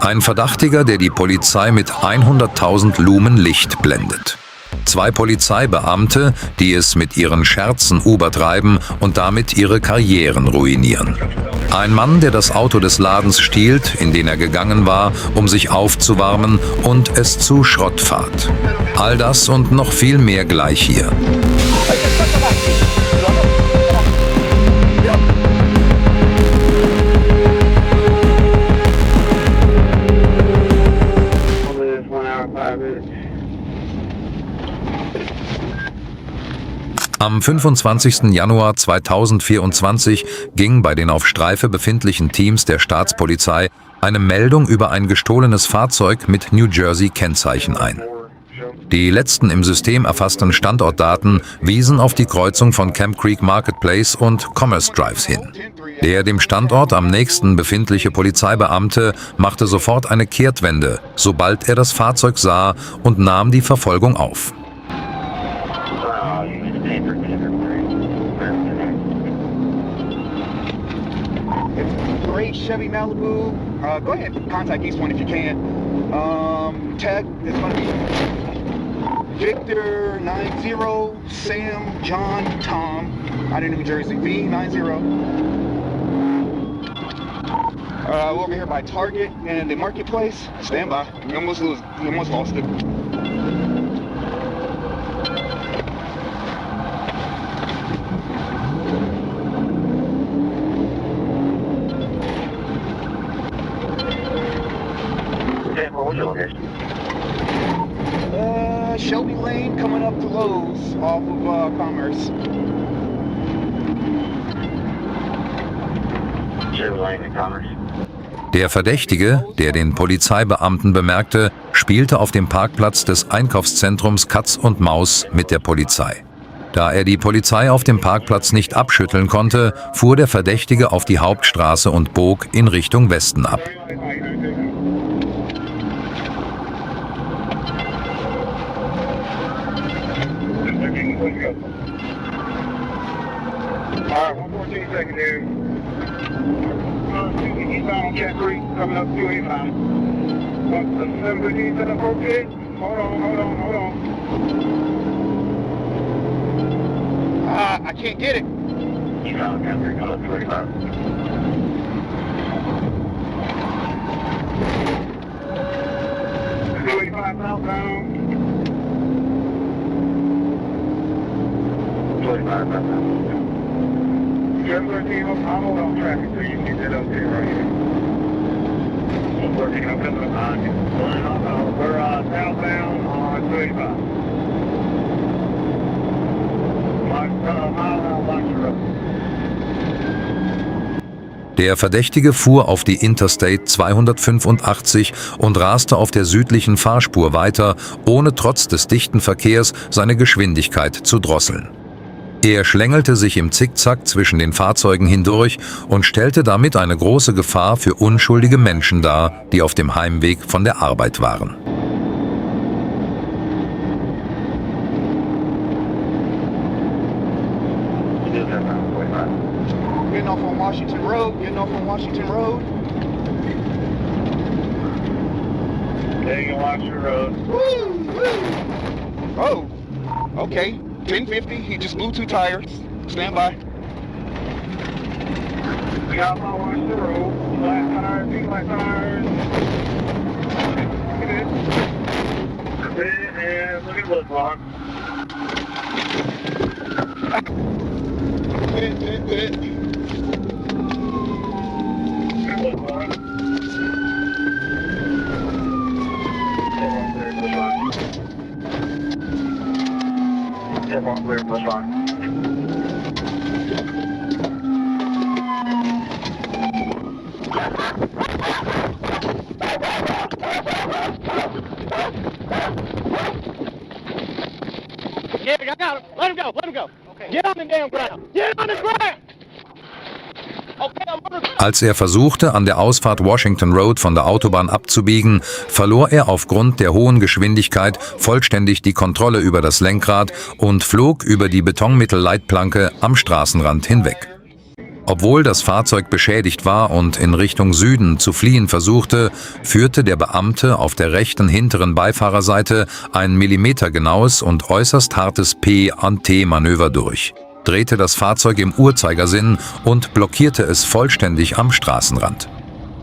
Ein Verdächtiger, der die Polizei mit 100.000 Lumen Licht blendet. 2 Polizeibeamte, die es mit ihren Scherzen übertreiben und damit ihre Karrieren ruinieren. Ein Mann, der das Auto des Ladens stiehlt, in den er gegangen war, um sich aufzuwärmen und es zu Schrott fahrt. All das und noch viel mehr gleich hier. Am 25. Januar 2024 ging bei den auf Streife befindlichen Teams der Staatspolizei eine Meldung über ein gestohlenes Fahrzeug mit New Jersey-Kennzeichen ein. Die letzten im System erfassten Standortdaten wiesen auf die Kreuzung von Camp Creek Marketplace und Commerce Drives hin. Der dem Standort am nächsten befindliche Polizeibeamte machte sofort eine Kehrtwende, sobald er das Fahrzeug sah, und nahm die Verfolgung auf. Chevy Malibu. Go ahead, contact East Point if you can. Tag is going to be Victor 90 Sam John Tom out of New Jersey. V90. Over here by Target and the Marketplace. Stand by. We almost lost it. Shelby Lane coming up to Lowe's off of Commerce. Shelby Lane in Commerce. Der Verdächtige, der den Polizeibeamten bemerkte, spielte auf dem Parkplatz des Einkaufszentrums Katz und Maus mit der Polizei. Da er die Polizei auf dem Parkplatz nicht abschütteln konnte, fuhr der Verdächtige auf die Hauptstraße und bog in Richtung Westen ab. Alright, 114 secondary. Eastbound on Cat Creek, coming up 289. 715 set up okay. Hold on. I can't get it. Eastbound on Cat Creek, coming up 285. Southbound. 285 southbound. 713, I'll hold on traffic so you can get up there right here. 113, I'm coming behind you. We're southbound on 285. Mile out, Lecture Road. Der Verdächtige fuhr auf die Interstate 285 und raste auf der südlichen Fahrspur weiter, ohne trotz des dichten Verkehrs seine Geschwindigkeit zu drosseln. Er schlängelte sich im Zickzack zwischen den Fahrzeugen hindurch und stellte damit eine große Gefahr für unschuldige Menschen dar, die auf dem Heimweg von der Arbeit waren. Getting off on Washington Road. Taking Washington Road. Oh, okay. 1050, he just blew 2 tires. Stand by. We got my Washington Road. Flat tires, pink flat tires. Look at this. And look at the block. Good. Clear, push on. Yeah, I got him. Let him go. Okay. Get on the damn ground. Get on the ground! Als er versuchte, an der Ausfahrt Washington Road von der Autobahn abzubiegen, verlor er aufgrund der hohen Geschwindigkeit vollständig die Kontrolle über das Lenkrad und flog über die Betonmittelleitplanke am Straßenrand hinweg. Obwohl das Fahrzeug beschädigt war und in Richtung Süden zu fliehen versuchte, führte der Beamte auf der rechten hinteren Beifahrerseite ein millimetergenaues und äußerst hartes P-an-T-Manöver durch, drehte das Fahrzeug im Uhrzeigersinn und blockierte es vollständig am Straßenrand.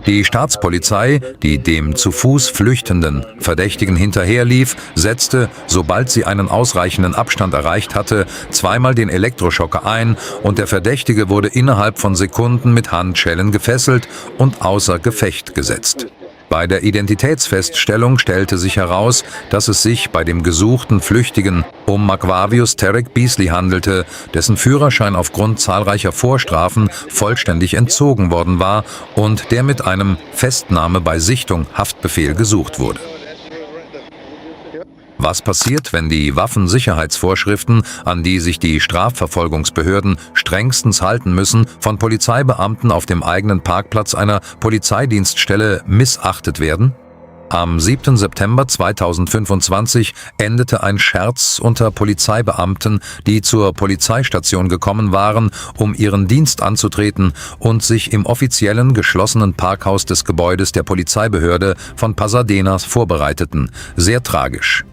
Die Staatspolizei, die dem zu Fuß flüchtenden Verdächtigen hinterherlief, setzte, sobald sie einen ausreichenden Abstand erreicht hatte, zweimal den Elektroschocker ein und der Verdächtige wurde innerhalb von Sekunden mit Handschellen gefesselt und außer Gefecht gesetzt. Bei der Identitätsfeststellung stellte sich heraus, dass es sich bei dem gesuchten Flüchtigen um Macwavius Tarek Beasley handelte, dessen Führerschein aufgrund zahlreicher Vorstrafen vollständig entzogen worden war und der mit einem Festnahme bei Sichtung Haftbefehl gesucht wurde. Was passiert, wenn die Waffensicherheitsvorschriften, an die sich die Strafverfolgungsbehörden strengstens halten müssen, von Polizeibeamten auf dem eigenen Parkplatz einer Polizeidienststelle missachtet werden? Am 7. September 2025 endete ein Scherz unter Polizeibeamten, die zur Polizeistation gekommen waren, um ihren Dienst anzutreten und sich im offiziellen geschlossenen Parkhaus des Gebäudes der Polizeibehörde von Pasadena vorbereiteten. Sehr tragisch.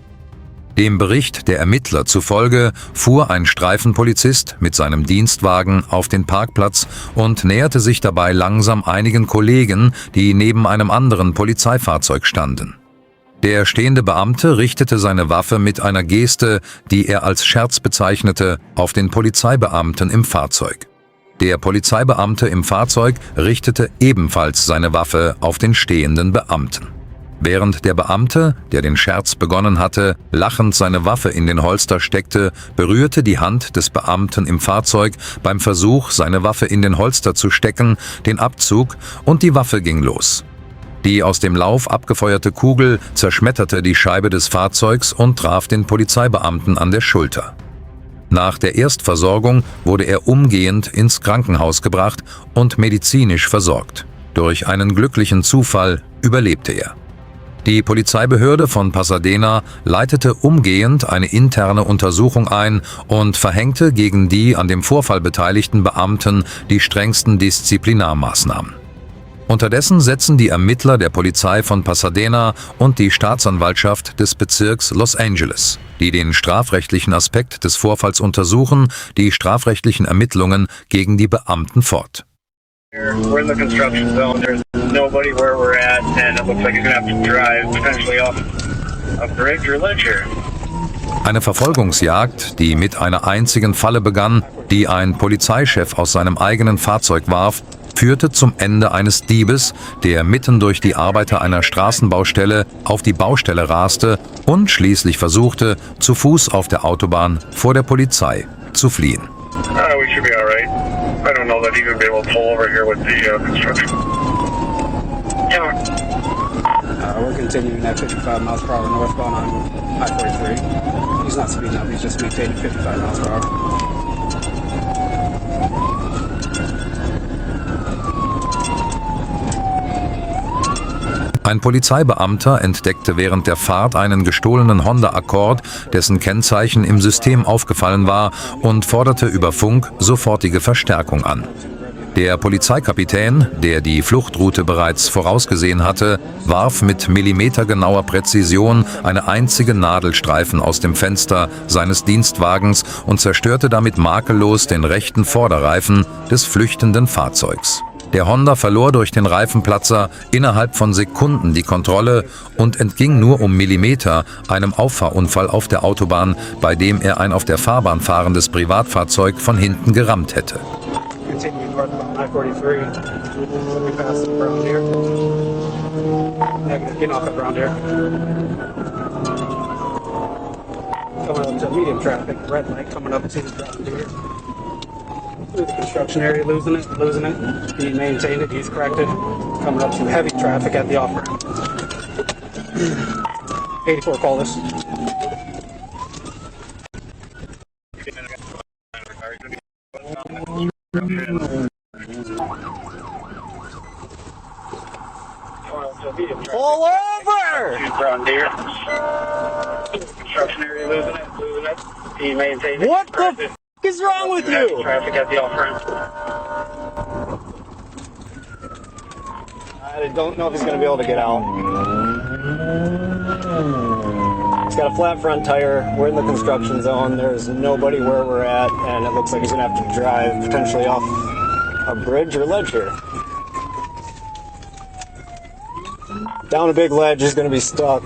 Dem Bericht der Ermittler zufolge fuhr ein Streifenpolizist mit seinem Dienstwagen auf den Parkplatz und näherte sich dabei langsam einigen Kollegen, die neben einem anderen Polizeifahrzeug standen. Der stehende Beamte richtete seine Waffe mit einer Geste, die er als Scherz bezeichnete, auf den Polizeibeamten im Fahrzeug. Der Polizeibeamte im Fahrzeug richtete ebenfalls seine Waffe auf den stehenden Beamten. Während der Beamte, der den Scherz begonnen hatte, lachend seine Waffe in den Holster steckte, berührte die Hand des Beamten im Fahrzeug beim Versuch, seine Waffe in den Holster zu stecken, den Abzug und die Waffe ging los. Die aus dem Lauf abgefeuerte Kugel zerschmetterte die Scheibe des Fahrzeugs und traf den Polizeibeamten an der Schulter. Nach der Erstversorgung wurde er umgehend ins Krankenhaus gebracht und medizinisch versorgt. Durch einen glücklichen Zufall überlebte er. Die Polizeibehörde von Pasadena leitete umgehend eine interne Untersuchung ein und verhängte gegen die an dem Vorfall beteiligten Beamten die strengsten Disziplinarmaßnahmen. Unterdessen setzen die Ermittler der Polizei von Pasadena und die Staatsanwaltschaft des Bezirks Los Angeles, die den strafrechtlichen Aspekt des Vorfalls untersuchen, die strafrechtlichen Ermittlungen gegen die Beamten fort. We're in the construction zone. There's nobody where we're at, and it looks like he's gonna have to drive potentially off a bridge or ledge here. Eine Verfolgungsjagd, die mit einer einzigen Falle begann, die ein Polizeichef aus seinem eigenen Fahrzeug warf, führte zum Ende eines Diebes, der mitten durch die Arbeiter einer Straßenbaustelle auf die Baustelle raste und schließlich versuchte, zu Fuß auf der Autobahn vor der Polizei zu fliehen. We should be all right. I don't know that he's gonna be able to pull over here with the construction. Yeah. We're continuing at 55 miles per hour northbound on I-43. He's not speeding up, he's just maintaining 55 miles per hour. Ein Polizeibeamter entdeckte während der Fahrt einen gestohlenen Honda Accord, dessen Kennzeichen im System aufgefallen war, und forderte über Funk sofortige Verstärkung an. Der Polizeikapitän, der die Fluchtroute bereits vorausgesehen hatte, warf mit millimetergenauer Präzision eine einzige Nadelstreifen aus dem Fenster seines Dienstwagens und zerstörte damit makellos den rechten Vorderreifen des flüchtenden Fahrzeugs. Der Honda verlor durch den Reifenplatzer innerhalb von Sekunden die Kontrolle und entging nur um Millimeter einem Auffahrunfall auf der Autobahn, bei dem er ein auf der Fahrbahn fahrendes Privatfahrzeug von hinten gerammt hätte. Through the construction area, losing it. He maintained it, he's corrected. Coming up to heavy traffic at the off-ramp. 84, call this. Pull over! Brown deer. Construction area, losing it. He maintained it. What the f*** is wrong with you? Traffic at the off-ramp. I don't know if he's going to be able to get out. He's got a flat front tire. We're in the construction zone. There's nobody where we're at, and it looks like he's going to have to drive potentially off a bridge or ledge here. Down a big ledge, he's going to be stuck.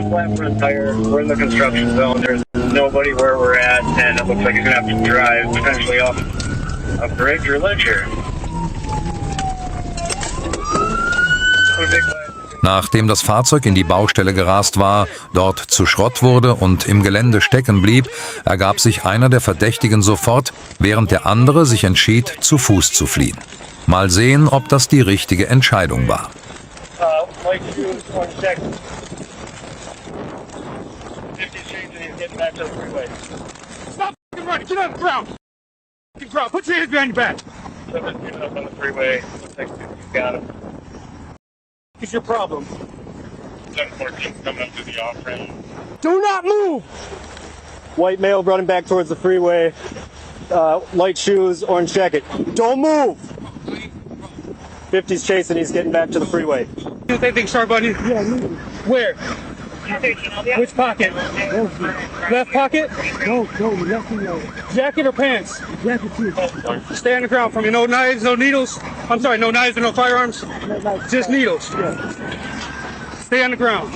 Flat front tire. We're in the construction zone. There's nobody where we're at, and it looks like he's gonna have to drive potentially off a bridge or ledge here. Nachdem das Fahrzeug in die Baustelle gerast war, dort zu Schrott wurde und im Gelände stecken blieb, ergab sich einer der Verdächtigen sofort, während der andere sich entschied, zu Fuß zu fliehen. Mal sehen, ob das die richtige Entscheidung war. Stop running! Get on the ground! Put your hands behind your back! Someone's up on the freeway. Looks like you've got him. What's your problem? 714 coming up to the off-ramp. Do not move! White male running back towards the freeway. Light shoes, orange jacket. Don't move! 50's chasing, he's getting back to the freeway. You think Sharp Bunny? Yeah, move. Where? Which pocket? Left pocket? No, left. Jacket or pants? Jacket too. Stay on the ground from you. No knives, no needles. I'm sorry, no knives and no firearms? Just needles. Stay on the ground.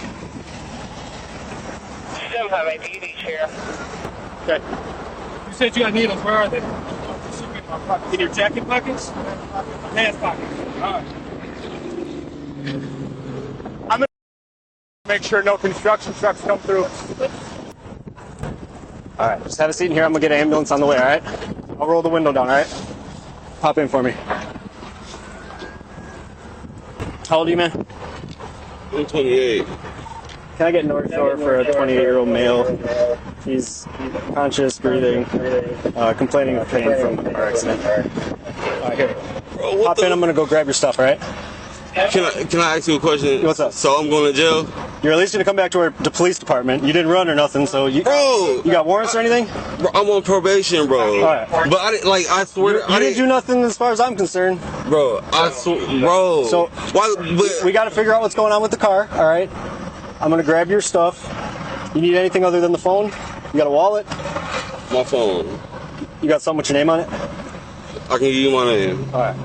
Still have IDs here. Okay. You said you got needles. Where are they? In your jacket pockets? Pants pockets. All right. Make sure no construction trucks come through. All right, just have a seat in here. I'm gonna get an ambulance on the way, all right? I'll roll the window down, all right? Hop in for me. How old are you, man? I'm 28. Can I get North Shore for a 28-year-old male? He's conscious, breathing, complaining of pain from the car accident. All right, here. Bro, Hop in, I'm gonna go grab your stuff, all right? Can I ask you a question? What's up? So I'm going to jail? You're at least gonna come back to the police department. You didn't run or nothing, so you... Bro! You got warrants or anything? Bro, I'm on probation, bro. Alright. But I didn't, like, I swear... You didn't do nothing as far as I'm concerned. Bro, I swear... Bro. So, why... But, we gotta figure out what's going on with the car, alright? I'm gonna grab your stuff. You need anything other than the phone? You got a wallet? my phone. You got something with your name on it? I can give you my name. Alright.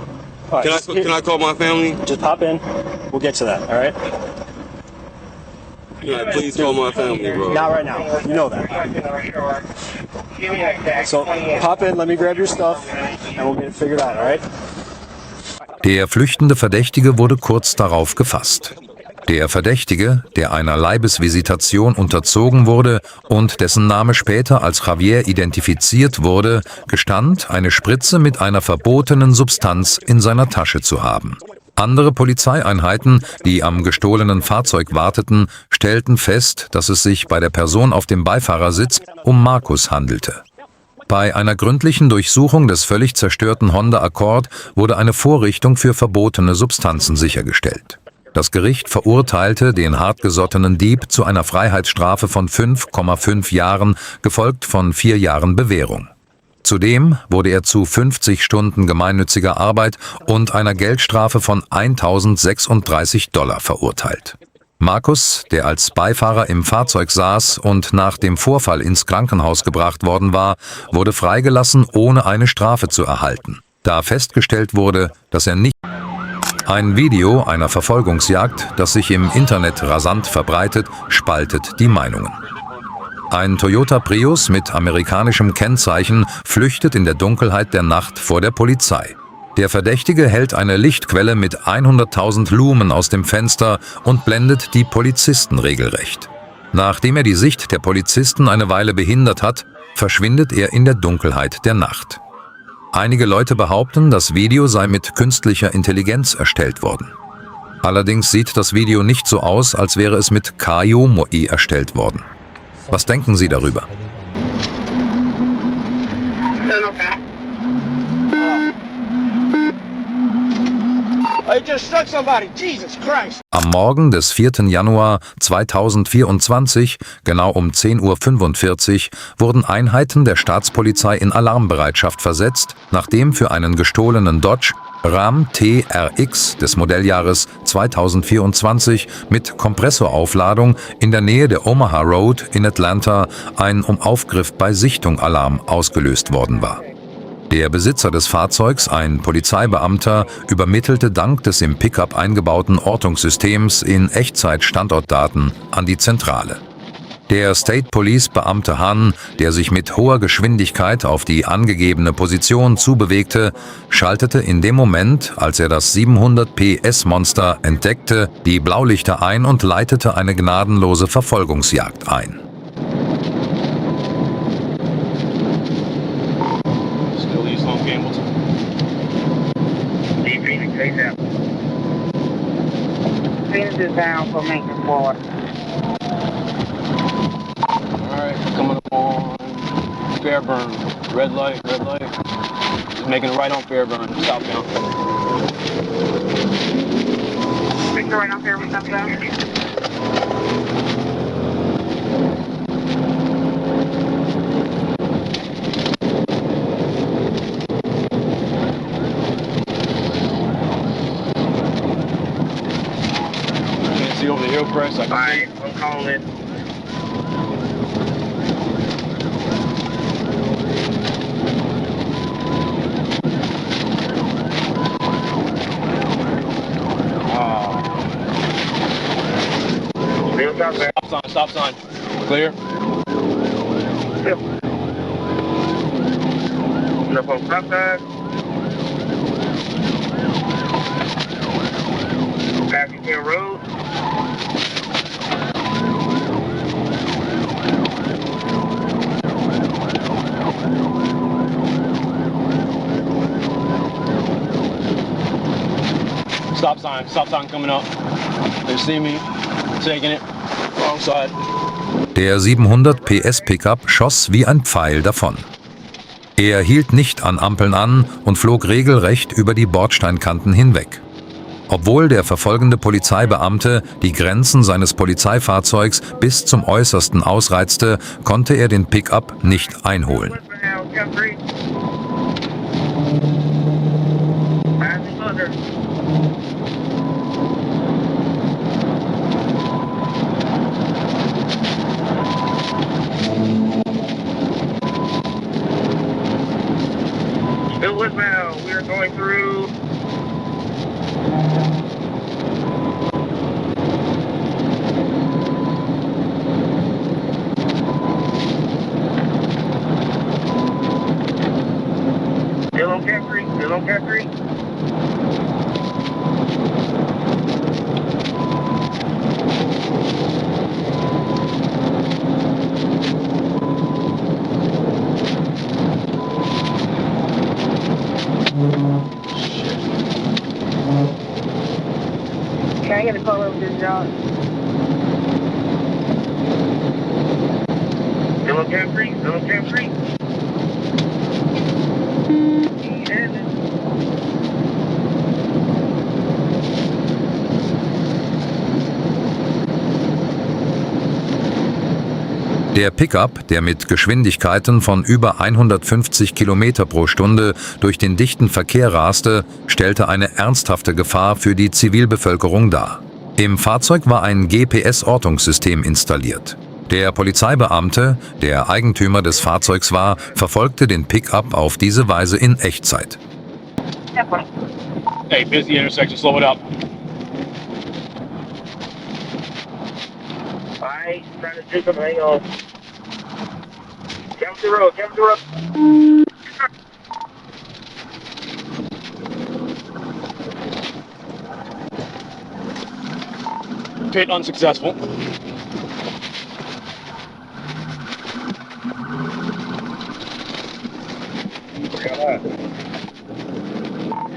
All right. Can I call my family? Just pop in. We'll get to that, alright? Can I please call my family, bro? Not right now. You know that. So, pop in, let me grab your stuff, and we'll get it figured out, alright? Der flüchtende Verdächtige wurde kurz darauf gefasst. Der Verdächtige, der einer Leibesvisitation unterzogen wurde und dessen Name später als Javier identifiziert wurde, gestand, eine Spritze mit einer verbotenen Substanz in seiner Tasche zu haben. Andere Polizeieinheiten, die am gestohlenen Fahrzeug warteten, stellten fest, dass es sich bei der Person auf dem Beifahrersitz um Markus handelte. Bei einer gründlichen Durchsuchung des völlig zerstörten Honda Accord wurde eine Vorrichtung für verbotene Substanzen sichergestellt. Das Gericht verurteilte den hartgesottenen Dieb zu einer Freiheitsstrafe von 5,5 Jahren, gefolgt von 4 Jahren Bewährung. Zudem wurde er zu 50 Stunden gemeinnütziger Arbeit und einer Geldstrafe von $1.036 verurteilt. Markus, der als Beifahrer im Fahrzeug saß und nach dem Vorfall ins Krankenhaus gebracht worden war, wurde freigelassen, ohne eine Strafe zu erhalten, da festgestellt wurde, dass er nicht... Ein Video einer Verfolgungsjagd, das sich im Internet rasant verbreitet, spaltet die Meinungen. Ein Toyota Prius mit amerikanischem Kennzeichen flüchtet in der Dunkelheit der Nacht vor der Polizei. Der Verdächtige hält eine Lichtquelle mit 100.000 Lumen aus dem Fenster und blendet die Polizisten regelrecht. Nachdem er die Sicht der Polizisten eine Weile behindert hat, verschwindet er in der Dunkelheit der Nacht. Einige Leute behaupten, das Video sei mit künstlicher Intelligenz erstellt worden. Allerdings sieht das Video nicht so aus, als wäre es mit KI erstellt worden. Was denken Sie darüber? I just struck somebody. Jesus Christ. Am Morgen des 4. Januar 2024, genau um 10:45 Uhr, wurden Einheiten der Staatspolizei in Alarmbereitschaft versetzt, nachdem für einen gestohlenen Dodge Ram TRX des Modelljahres 2024 mit Kompressoraufladung in der Nähe der Omaha Road in Atlanta ein um Aufgriff bei Sichtung Alarm ausgelöst worden war. Der Besitzer des Fahrzeugs, ein Polizeibeamter, übermittelte dank des im Pickup eingebauten Ortungssystems in Echtzeit Standortdaten an die Zentrale. Der State Police Beamte Han, der sich mit hoher Geschwindigkeit auf die angegebene Position zubewegte, schaltete in dem Moment, als er das 700 PS Monster entdeckte, die Blaulichter ein und leitete eine gnadenlose Verfolgungsjagd ein. Phoenix is down for maintenance forward. Alright, coming up on Fairburn. Red light, red light. Just making a right on Fairburn, southbound. Making a right on Fairburn, southbound. See over the hill crest. Alright, I'm calling it. Stop sign. Clear. Yep. Up on stop sign. Passing road. Stop sign coming up. They see me taking it. Wrong side. Der 700 PS Pickup schoss wie ein Pfeil davon. Er hielt nicht an Ampeln an und flog regelrecht über die Bordsteinkanten hinweg. Obwohl der verfolgende Polizeibeamte die Grenzen seines Polizeifahrzeugs bis zum Äußersten ausreizte, konnte er den Pickup nicht einholen. Still westbound. We are going through. Still on Capri. Still on Capri. Can I get a call over this job? Still on Capri. Still on Capri. Der Pickup, der mit Geschwindigkeiten von über 150 km pro Stunde durch den dichten Verkehr raste, stellte eine ernsthafte Gefahr für die Zivilbevölkerung dar. Im Fahrzeug war ein GPS-Ortungssystem installiert. Der Polizeibeamte, der Eigentümer des Fahrzeugs war, verfolgte den Pickup auf diese Weise in Echtzeit. Hey, busy intersection, slow it up. Alright, trying to do something. Hang on. Come to the road. Come to the road. Pit unsuccessful.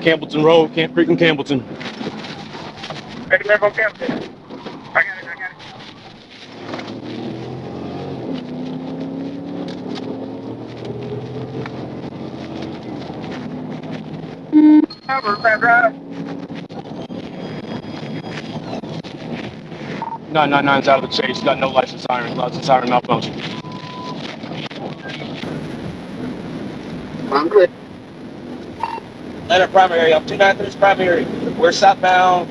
Campbellton Road, freaking Campbellton. Hey, left on Campbellton. I got it. Cover, drive. 999's out of the chase. Got no license siren malfunction. I'm good. Leonard primary, I'm 293's primary. We're southbound.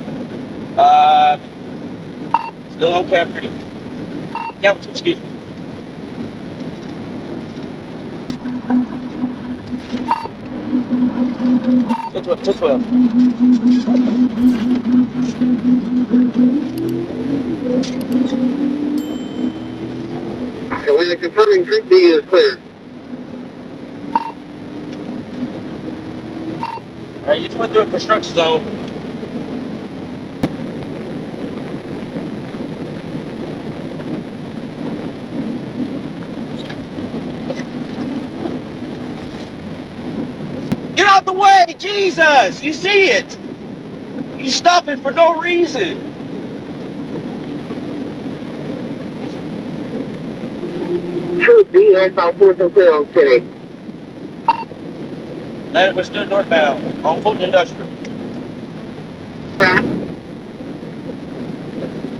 Still on Capri. Yeah, excuse me. Took 12. So when the confirming Group B is clear. Alright, you just went through a construction zone. Get out the way, Jesus! You see it! You stopping for no reason. Group B has out 4 today. Leonard, we're still northbound on Fulton Industrial.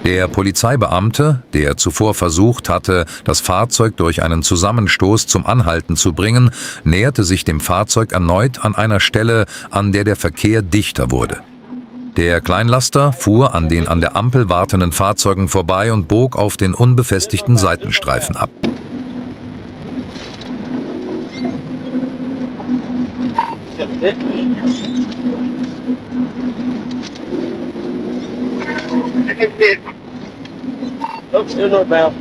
Der Polizeibeamte, der zuvor versucht hatte, das Fahrzeug durch einen Zusammenstoß zum Anhalten zu bringen, näherte sich dem Fahrzeug erneut an einer Stelle, an der der Verkehr dichter wurde. Der Kleinlaster fuhr an den an der Ampel wartenden Fahrzeugen vorbei und bog auf den unbefestigten Seitenstreifen ab. Nope, still northbound.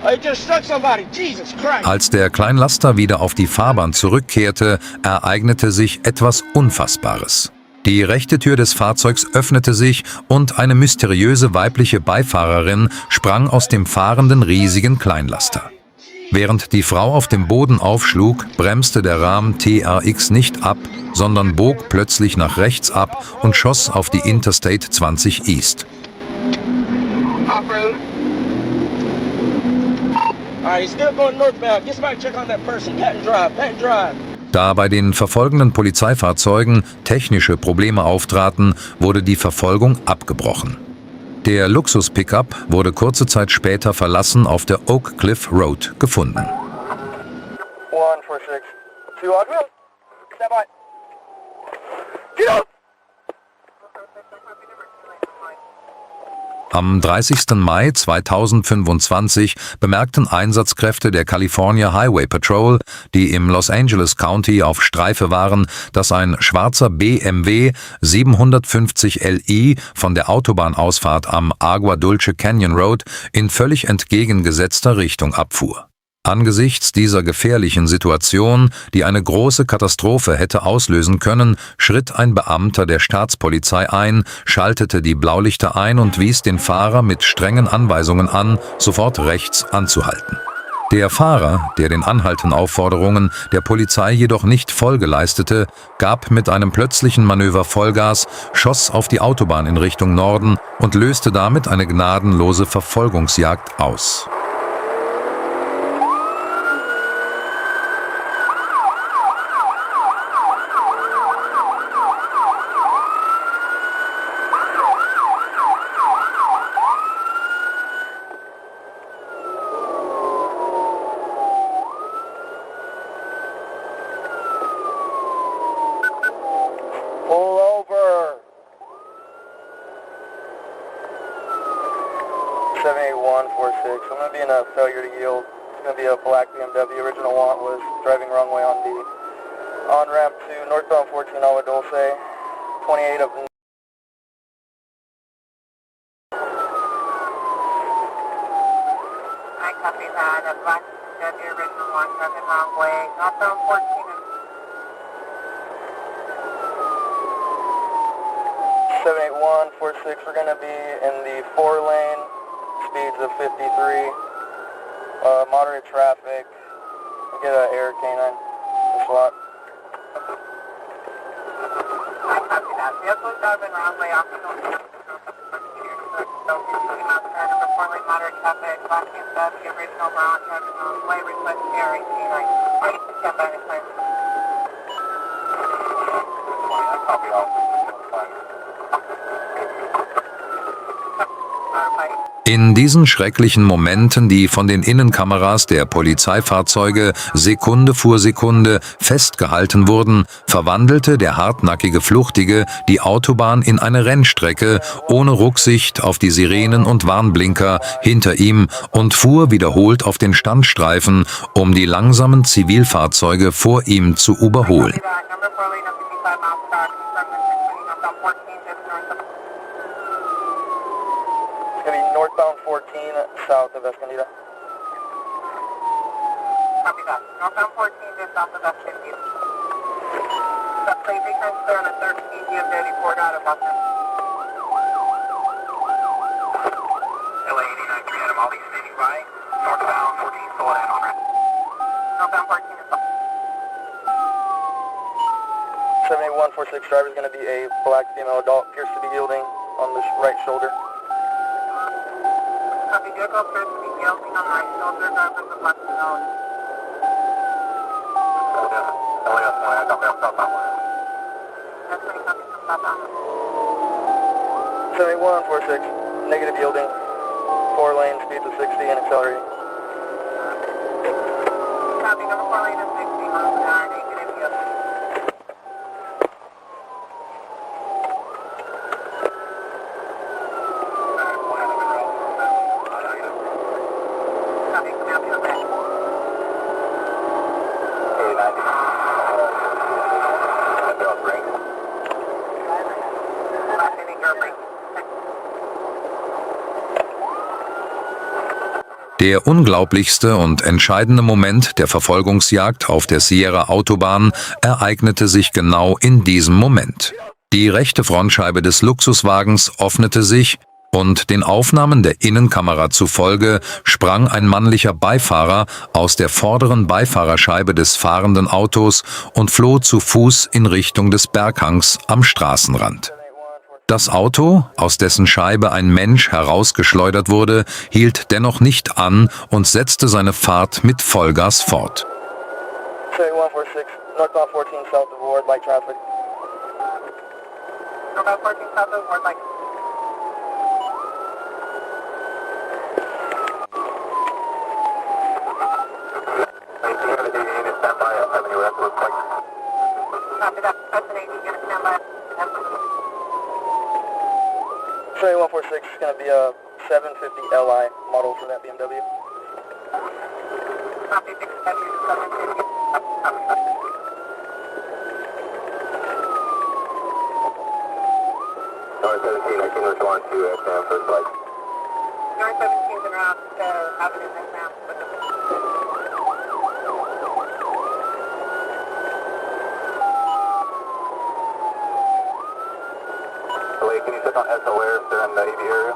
I just struck somebody. Jesus Christ. Als der Kleinlaster wieder auf die Fahrbahn zurückkehrte, ereignete sich etwas Unfassbares. Die rechte Tür des Fahrzeugs öffnete sich und eine mysteriöse weibliche Beifahrerin sprang aus dem fahrenden riesigen Kleinlaster. Während die Frau auf dem Boden aufschlug, bremste der Ram TRX nicht ab, sondern bog plötzlich nach rechts ab und schoss auf die Interstate 20 East. Alright, still going northbound. Get somebody to check on that person. Patent drive. Da bei den verfolgenden Polizeifahrzeugen technische Probleme auftraten, wurde die Verfolgung abgebrochen. Der Luxus-Pickup wurde kurze Zeit später verlassen auf der Oak Cliff Road gefunden. 146. 200. Stand by. Get up! Am 30. Mai 2025 bemerkten Einsatzkräfte der California Highway Patrol, die im Los Angeles County auf Streife waren, dass ein schwarzer BMW 750 Li von der Autobahnausfahrt am Agua Dulce Canyon Road in völlig entgegengesetzter Richtung abfuhr. Angesichts dieser gefährlichen Situation, die eine große Katastrophe hätte auslösen können, schritt ein Beamter der Staatspolizei ein, schaltete die Blaulichter ein und wies den Fahrer mit strengen Anweisungen an, sofort rechts anzuhalten. Der Fahrer, der den Anhaltenaufforderungen der Polizei jedoch nicht Folge leistete, gab mit einem plötzlichen Manöver Vollgas, schoss auf die Autobahn in Richtung Norden und löste damit eine gnadenlose Verfolgungsjagd aus. Pull over. 78146. I'm going to be in a failure to yield. It's going to be a black BMW. Original want was driving wrong way on the on-ramp to northbound 14 Agua Dulce. 28 of... I copy that. A black W original one driving wrong way. Northbound 14 and 78146, we're going to be in the 4-lane, speeds of 53, moderate traffic. Get an air canine, a slot. I copy that. Vehicle driving wrong way off the north. Don't get 20 miles per hour, number 4-lane, moderate traffic. Black BMW original brown driving wrong way. Request air canine. Stand by the time. In diesen schrecklichen Momenten, die von den Innenkameras der Polizeifahrzeuge Sekunde vor Sekunde festgehalten wurden, verwandelte der hartnackige Fluchtige die Autobahn in eine Rennstrecke ohne Rücksicht auf die Sirenen und Warnblinker hinter ihm und fuhr wiederholt auf den Standstreifen, um die langsamen Zivilfahrzeuge vor ihm zu überholen. It's going to be northbound 14 south of Escondido. Copy that. Northbound 14 just south of Escondido. Please return clear on the 13 GM34 out of Boston. LA 89 Adam, I'll be standing by. Northbound 14 sold in on ramp. Northbound 14 is south. 78146 driver is going to be a black female adult, appears to be yielding on the right shoulder. Copy, vehicle appears to be yielding on right shoulder, driver is left to nose. That's pretty copy from southbound. 78146, negative yielding, 4 lane, speeds of 60 and accelerating. Copy, number 4 lane is 60 miles an hour, negative yielding. Copy, come out to the back. Last inning, your break. Der unglaublichste und entscheidende Moment der Verfolgungsjagd auf der Sierra Autobahn ereignete sich genau in diesem Moment. Die rechte Frontscheibe des Luxuswagens öffnete sich und den Aufnahmen der Innenkamera zufolge sprang ein männlicher Beifahrer aus der vorderen Beifahrerscheibe des fahrenden Autos und floh zu Fuß in Richtung des Berghangs am Straßenrand. Das Auto, aus dessen Scheibe ein Mensch herausgeschleudert wurde, hielt dennoch nicht an und setzte seine Fahrt mit Vollgas fort. 78146, northbound 14 south of Ward, light traffic. Northbound 14 south of Ward, like. Copy that. That's an 80, gonna stand by. 78146 is going to be a 750 Li model for that BMW. Copy, 6 750. Copy. North 17, I can respond to Sam first light. North 17 is around Avenue now. Can you sit on SOR if they're in the AV area?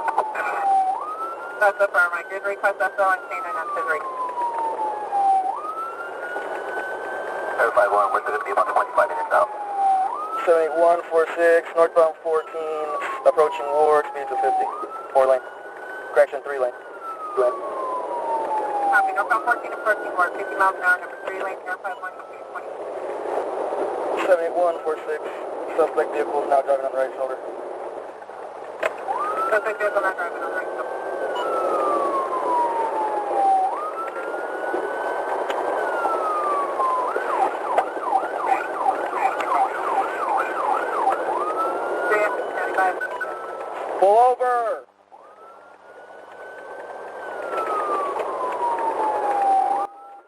That's the firm. I did request SO and K9 on Civic. 051, what's it going to be about 25 minutes out? 78146, northbound 14, approaching Ward, speeds of 50. 4 lane. Correction, 3 lane. 2 lane. Copy. Northbound 14 approaching Ward, 50 miles an hour, number 3 lane, air 51, 20. 78146, suspect vehicle is now driving on the right shoulder. Suspect vehicle not driving on right shoulder. Pull over!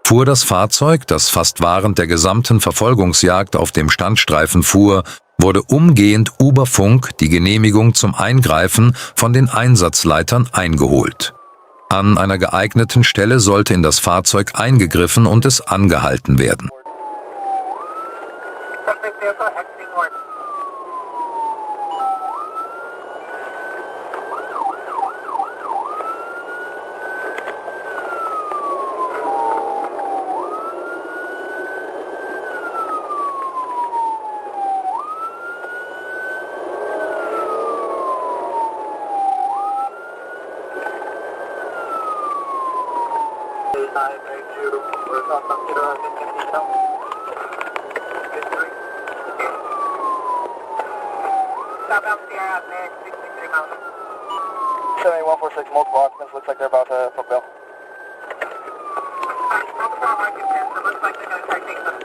Fuhr das Fahrzeug, das fast während der gesamten Verfolgungsjagd auf dem Standstreifen fuhr, wurde umgehend über Funk die Genehmigung zum Eingreifen von den Einsatzleitern eingeholt. An einer geeigneten Stelle sollte in das Fahrzeug eingegriffen und es angehalten werden. Suspect vehicle exiting Ward. Southbound Sierra, mid 63 miles. 7146, multiple occupants, looks like they're about to fulfill. Multiple occupants, it looks like they're going to try to take them.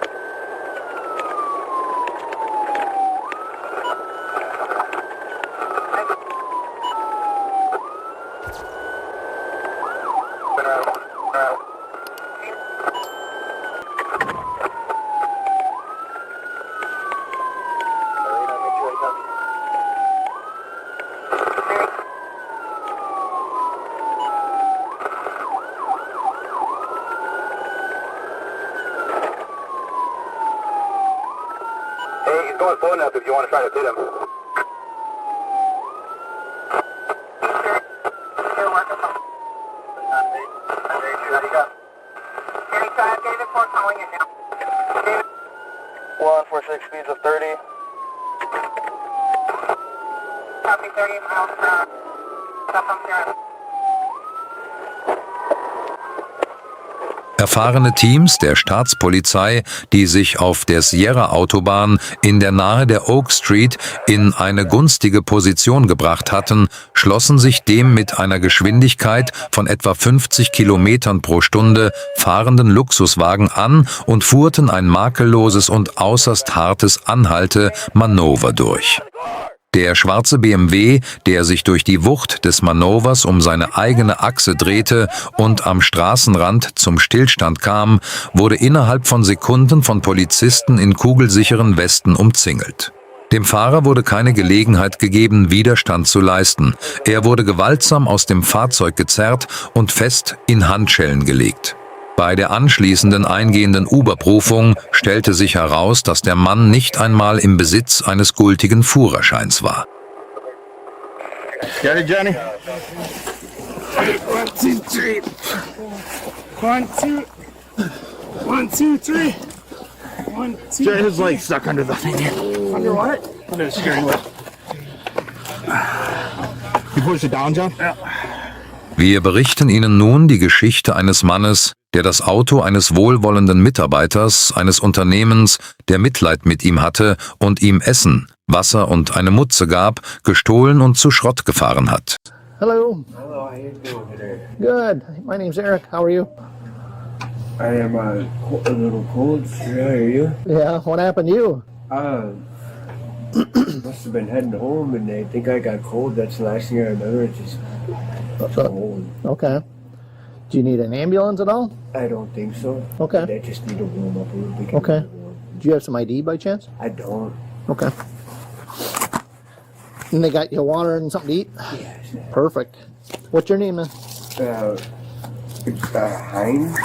Hey, he's going slow enough if you want to try to hit him. David 4 calling it now. 146, speeds of 30. Copy 30 miles per hour. Southbound Sierra. Erfahrene Teams der Staatspolizei, die sich auf der Sierra-Autobahn in der Nähe der Oak Street in eine günstige Position gebracht hatten, schlossen sich dem mit einer Geschwindigkeit von etwa 50 Kilometern pro Stunde fahrenden Luxuswagen an und fuhrten ein makelloses und äußerst hartes Anhalte-Manöver durch. Der schwarze BMW, der sich durch die Wucht des Manövers um seine eigene Achse drehte und am Straßenrand zum Stillstand kam, wurde innerhalb von Sekunden von Polizisten in kugelsicheren Westen umzingelt. Dem Fahrer wurde keine Gelegenheit gegeben, Widerstand zu leisten. Er wurde gewaltsam aus dem Fahrzeug gezerrt und fest in Handschellen gelegt. Bei der anschließenden eingehenden Überprüfung stellte sich heraus, dass der Mann nicht einmal im Besitz eines gültigen Führerscheins war. Got it, Johnny? 1, 2, 3. 1, 2. 1, 2, 3. 1, 2. Get his legs stuck under the thing. Under what? Under the steering wheel. You push it down, John? Yeah. Wir berichten Ihnen nun die Geschichte eines Mannes, der das Auto eines wohlwollenden Mitarbeiters eines Unternehmens, der Mitleid mit ihm hatte und ihm Essen, Wasser und eine Mutze gab, gestohlen und zu Schrott gefahren hat. Hello. Hello, how you doing today? Good. My name's Eric. How are you? I am a little cold. How are you? Yeah. What happened to you? Must have been heading home, and I think I got cold. That's the last thing I remember. It's just cold. Okay. Do you need an ambulance at all? I don't think so. Okay. I just need to warm up a little bit. Okay. Do you have some ID by chance? I don't. Okay. And they got you water and something to eat? Yes. Perfect. What's your name, man? Heinz?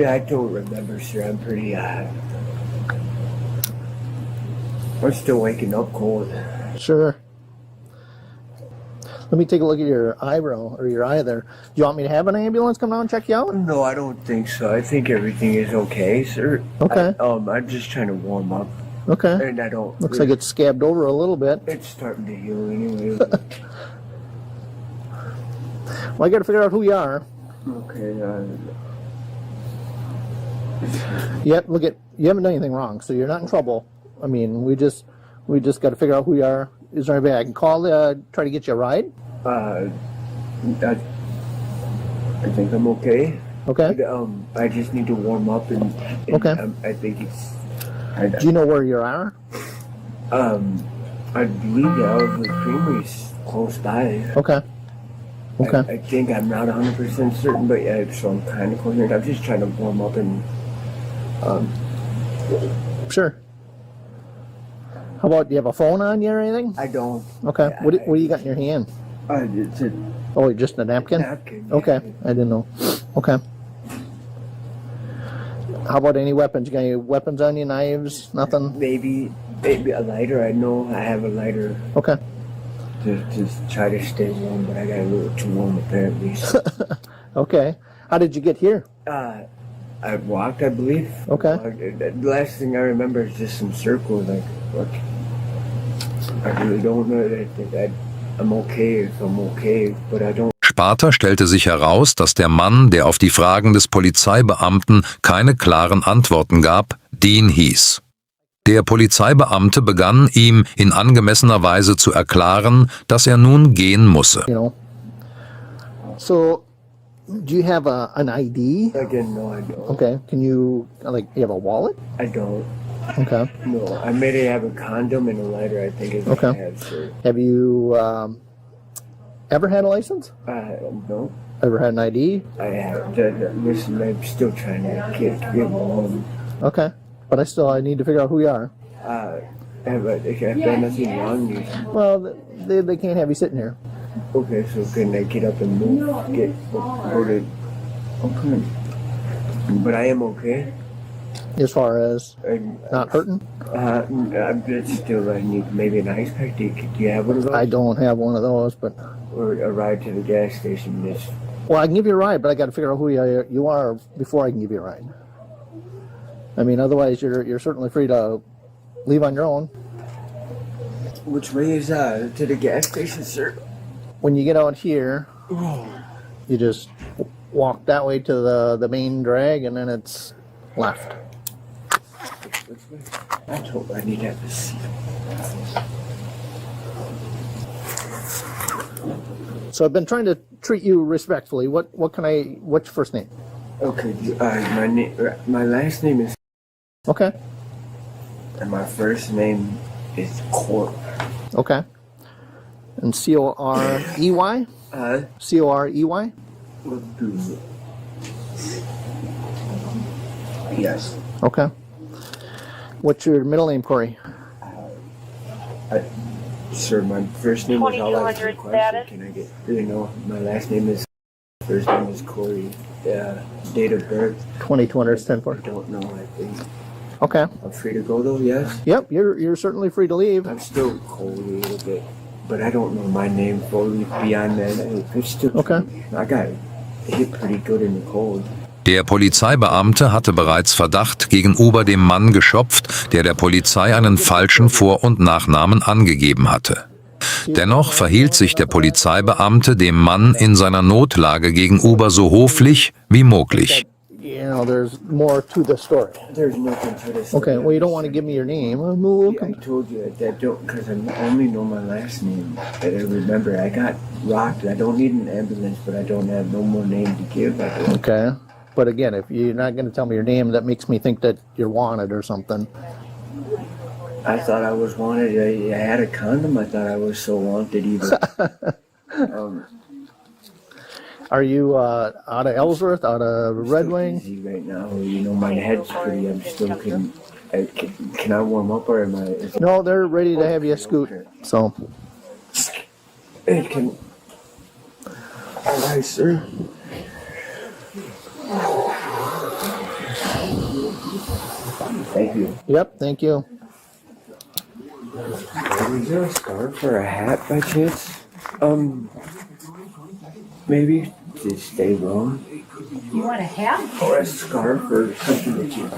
I don't remember, sir. I'm pretty, I'm still waking up cold. Sure. Let me take a look at your eyebrow, or your eye there. Do you want me to have an ambulance come down and check you out? No, I don't think so. I think everything is okay, sir. Okay. I'm just trying to warm up. Okay. And I don't... Looks like it's scabbed over a little bit. It's starting to heal anyway. Well, I gotta figure out who you are. Okay, Yep, look at, you haven't done anything wrong, so you're not in trouble. I mean, we just got to figure out who you are. Is there anybody I can call, try to get you a ride? I think I'm okay. Okay. But, I just need to warm up and okay. I think it's... Do you know where you are? I believe the creamery's close by. Okay. Okay. I think I'm not 100% certain, but yeah, so I'm kind of coherent. I'm just trying to warm up and... Sure. How about, do you have a phone on you or anything? I don't. Okay. What do you got in your hand? It's a... Oh, just a napkin? Napkin. Okay. I didn't know. Okay. How about any weapons? You got any weapons on you? Knives? Nothing? Maybe a lighter. I know I have a lighter. Okay. To try to stay warm, but I got a little too warm apparently. So. Okay. How did you get here? I walked, I believe. Okay. The last thing I remember is just some circles. Like, I really don't know that I'm okay if I'm okay, but I don't. Später stellte sich heraus, dass der Mann, der auf die Fragen des Polizeibeamten keine klaren Antworten gab, Dean hieß. Der Polizeibeamte begann, ihm in angemessener Weise zu erklären, dass er nun gehen müsse. You know. So, do you have an ID? Again, no, I don't. Okay. Can you, like, you have a wallet? I don't. Okay. No, I may have a condom and a lighter, I think is what I Okay. have, sir. Have you ever had a license? No. Ever had an ID? I have. Listen, I'm still trying to get home. Okay. But I need to figure out who you are. I've done nothing wrong. Well, they can't have you sitting here. Okay, so can I get up and move? Go to... Okay. But I am okay. As far as I'm not hurting? still, I need maybe an ice pack. Do you have one of those? I don't have one of those, but... Or a ride to the gas station. Well, I can give you a ride, but I got to figure out who you are before I can give you a ride. I mean, otherwise you're certainly free to leave on your own. Which way is to the gas station, sir? When you get out here, you just walk that way to the main drag, and then it's left. Which way? I need to have a seat. So I've been trying to treat you respectfully. What's your first name? Okay, my last name is... Okay. And my first name is Corey. Okay. And C-O-R-E-Y? C-O-R-E-Y? Yes. Okay. What's your middle name, Corey? Sir, my first name is all I can question. Can I get, my last name is... First name is Corey. Date of birth? 2200 stand for? I don't know, I think. Okay. I'm free to go though, yes? Yep, you're certainly free to leave. I'm still cold a little bit, but I don't know my name fully beyond that. It's still... Okay. I got hit pretty good in the cold. Der Polizeibeamte hatte bereits Verdacht gegenüber dem Mann geschöpft, der Polizei einen falschen Vor- und Nachnamen angegeben hatte. Dennoch verhielt sich der Polizeibeamte dem Mann in seiner Notlage gegenüber so höflich wie möglich. There's more to the story. There's nothing to this. Okay, well, you don't want to give me your name. I told you that because I only know my last name. That I remember. I got rocked. I don't need an ambulance, but I don't have no more name to give. Okay. But again, if you're not going to tell me your name, that makes me think that you're wanted or something. I thought I was wanted. I had a condom. I thought I was so wanted even. Are you out of Ellsworth, out of Red Wing? Easy right now. My head's pretty. I'm still can I warm up or am I? No, they're ready to have you scoot. So. It can. All right, sir. Thank you. Yep, thank you. Is there a scarf or a hat by chance? Maybe to stay warm. You want a hat? Or a scarf or something that you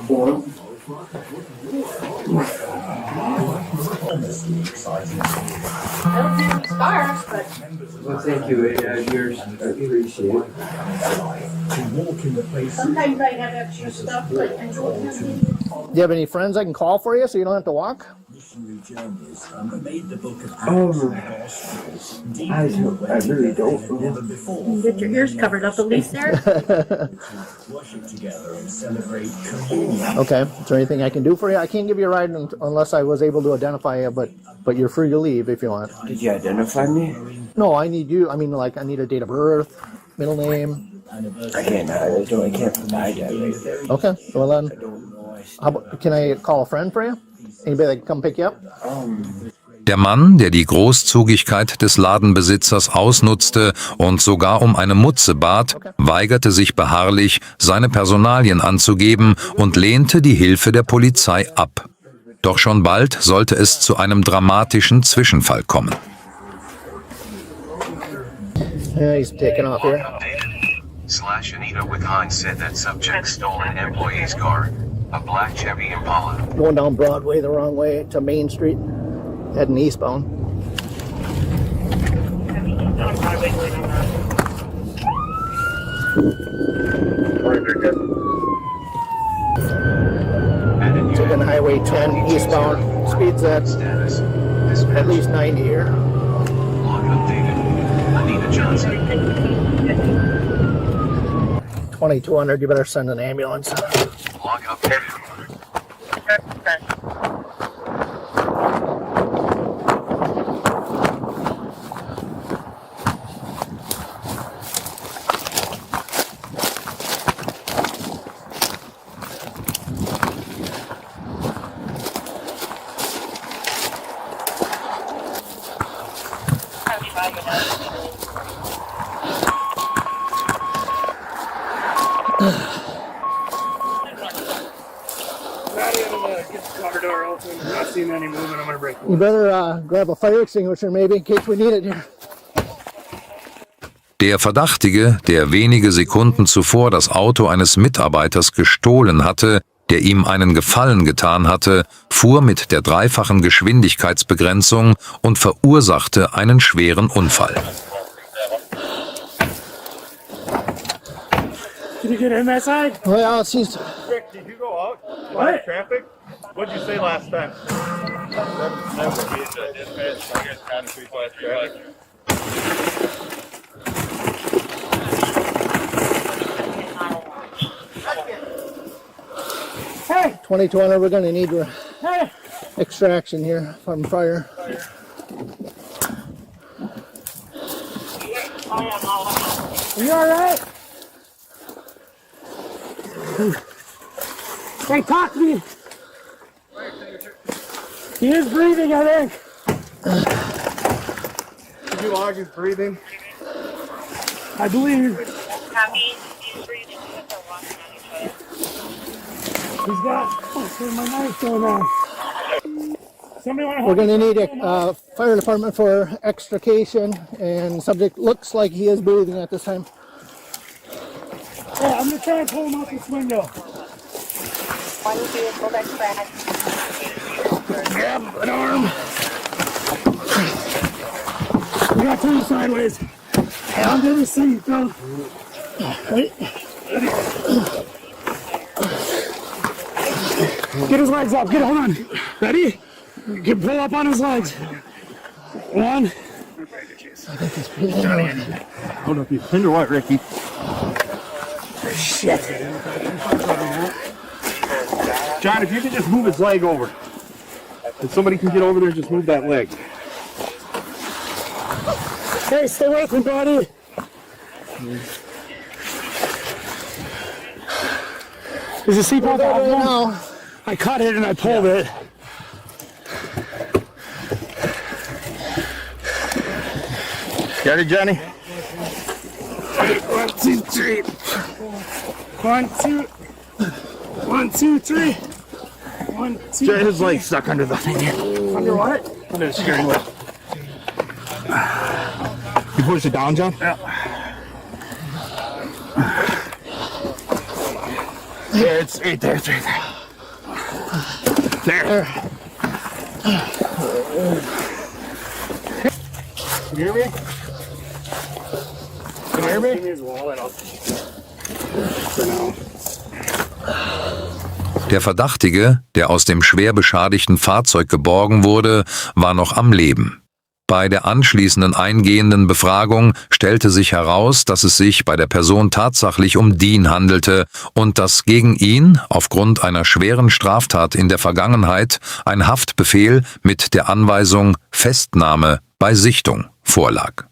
warm. I don't do any scarves, but... Well, thank you. Yours, I appreciate it. Sometimes I have extra stuff, but I don't have any. Do you have any friends I can call for you so you don't have to walk? I really don't. Get your ears covered up at least there. Okay. Is there anything I can do for you? I can't give you a ride unless I was able to identify you, but you're free to leave if you want. Did you identify me? No, I need you. I mean, I need a date of birth, middle name. I can't provide that right there. Okay. Well then, I don't know. can I call a friend for you? Anybody that can come pick you up? Der Mann, der die Großzügigkeit des Ladenbesitzers ausnutzte und sogar um eine Mutze bat, weigerte sich beharrlich, seine Personalien anzugeben und lehnte die Hilfe der Polizei ab. Doch schon bald sollte es zu einem dramatischen Zwischenfall kommen. Yeah, he's taking off here. Slash Anita with Hines said that subject stole an employee's car, a black Chevy Impala. Going down Broadway the wrong way to Main Street, heading eastbound. Taking Highway I-10 eastbound, speeds at least 90 here. Log updated. Anita Johnson. 2200, you better send an ambulance. Log updated. You better grab a fire extinguisher maybe in case we need it here. Der Verdächtige, der wenige Sekunden zuvor das Auto eines Mitarbeiters gestohlen hatte, der ihm einen Gefallen getan hatte, fuhr mit der dreifachen Geschwindigkeitsbegrenzung und verursachte einen schweren Unfall. Did you get in that side? Well, it seems. Rick, did you go out? What? Traffic? What'd you say last time? Never be in the dispatch. I guess kind of flash traffic. Hey! 2200, we're going to need extraction here from fire. Are you alright? Hey, talk to me. He is breathing, I think. Did you log his breathing? I believe. He's breathing. He's got. Oh, my knife's going on. Somebody want to We're going to need a fire department for extrication, and subject looks like he is breathing at this time. Yeah, I'm going to try and pull him out this window. One vehicle that's crashed. Grab an arm. We got to turn sideways. Under the seat, bro. Ready? Get his legs up. Hold on. Ready? You can pull up on his legs. One. I think he's breathing. Hold up, you tender what, Ricky? Shit. John, if you could just move his leg over. If somebody can get over there, just move that leg. Hey, stay with me, buddy. Is the seatbelt on now? I cut it and I pulled it. Got it, Johnny? 1, 2, 3. 1, 2. 1, 2, 3. 1, 2. Get his leg stuck under the thing. Under what? Under the steering wheel. You push it down, John? Yeah. Yeah, it's right there. It's right there. There. Can you hear me? Can you hear me? Der Verdächtige, der aus dem schwer beschädigten Fahrzeug geborgen wurde, war noch am Leben. Bei der anschließenden eingehenden Befragung stellte sich heraus, dass es sich bei der Person tatsächlich um Dean handelte und dass gegen ihn aufgrund einer schweren Straftat in der Vergangenheit ein Haftbefehl mit der Anweisung Festnahme bei Sichtung vorlag.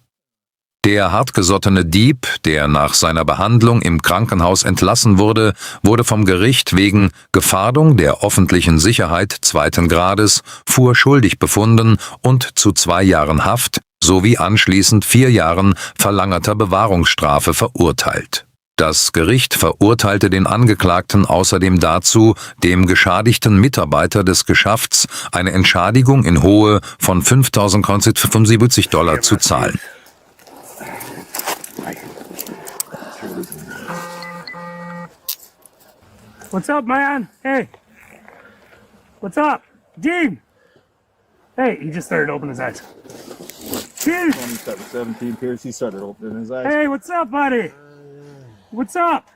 Der hartgesottene Dieb, der nach seiner Behandlung im Krankenhaus entlassen wurde, wurde vom Gericht wegen Gefährdung der öffentlichen Sicherheit 2. Grades für schuldig befunden und zu 2 Jahren Haft sowie anschließend 4 Jahren verlängerter Bewahrungsstrafe verurteilt. Das Gericht verurteilte den Angeklagten außerdem dazu, dem geschädigten Mitarbeiter des Geschäfts eine Entschädigung in Höhe von $5.975 zu zahlen. What's up, man? Hey. What's up? Dean! Hey, he just started opening his eyes. Dean! 17 Pierce, he started opening his eyes. Hey, what's up, buddy? What's up?